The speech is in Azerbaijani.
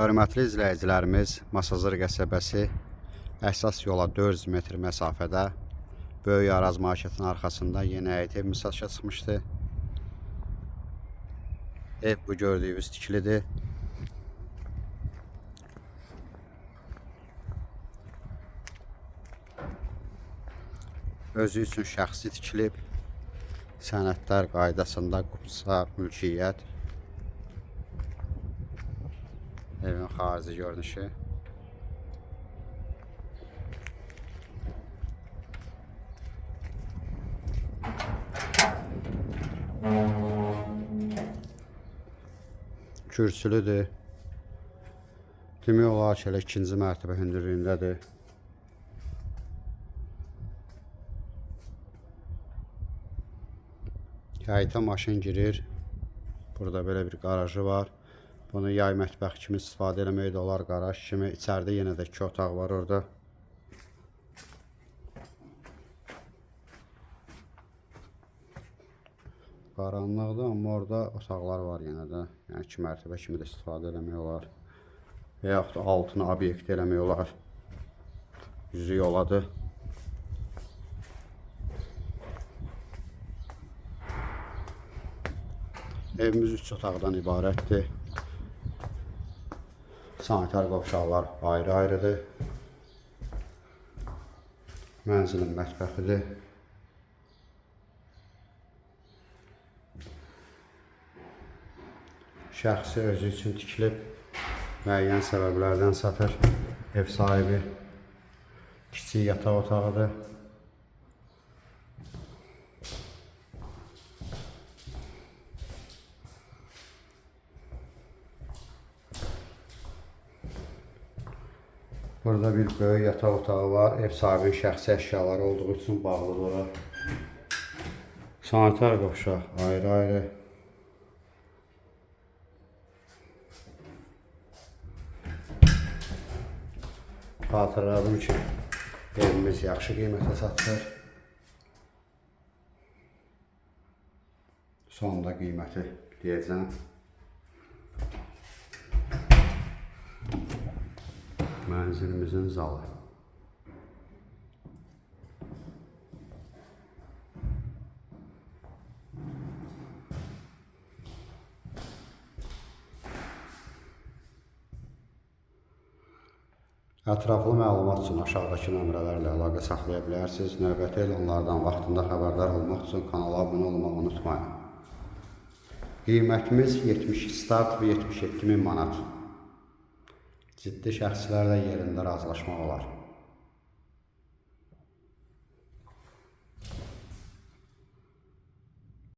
Hörmətli izləyicilərimiz, Masazır qəsəbəsi əsas yola 400 metr məsafədə Böyük Araz marketinin arxasında yeni həyət ev satışa çıxmışdı. Ev bu gördüyünüz tikilidir. Özü üçün şəxsi tikilib. Sənədlər qaydasında qupsa mülkiyyət. Evin xarici görünüşü. Kürsülüdür. Demək olar ki, elə ikinci mərtəbə hündürlüyündədir. Həyətə maşın girir. Burada belə bir qarajı var. Bunu yay mətbəx kimi istifadə eləmək də olar, qaraj kimi. İçəridə yenə də 2 otaq var orada. Qaranlıqdır, amma orada otaqlar var yenə də. Yəni 2 mərtəbə kimi də istifadə eləmək olar. Və yaxud da altını obyekt eləmək olar. Yüzü yoladır. Evimiz 3 otaqdan ibarətdir. Sanitar qovşaqlar ayrı-ayrıdır. Mənzilin mətbəxidir. Şəxsi özü üçün tikilib, müəyyən səbəblərdən satır. Ev sahibi kiçik yataq otağıdır. Burada bir böyük yataq otağı var. Ev sahibinin şəxsi əşyaları olduğu üçün bağlıdır ora. Sanitar qovşaq ayrı-ayrı. Xatırladım ki, evimiz yaxşı qiymətə satılır. Sonda qiyməti deyəcəm. Mənzilimizin zalı. Ətraflı məlumat üçün aşağıdakı nömrələrlə əlaqə saxlaya bilərsiniz. Növbəti elanlardan vaxtında xəbərdar olmaq üçün kanala abunə olmağı unutmayın. Qiymətimiz 72 start və 77 min manat. Ciddi şəxslərlə yerində razılaşmaq olar.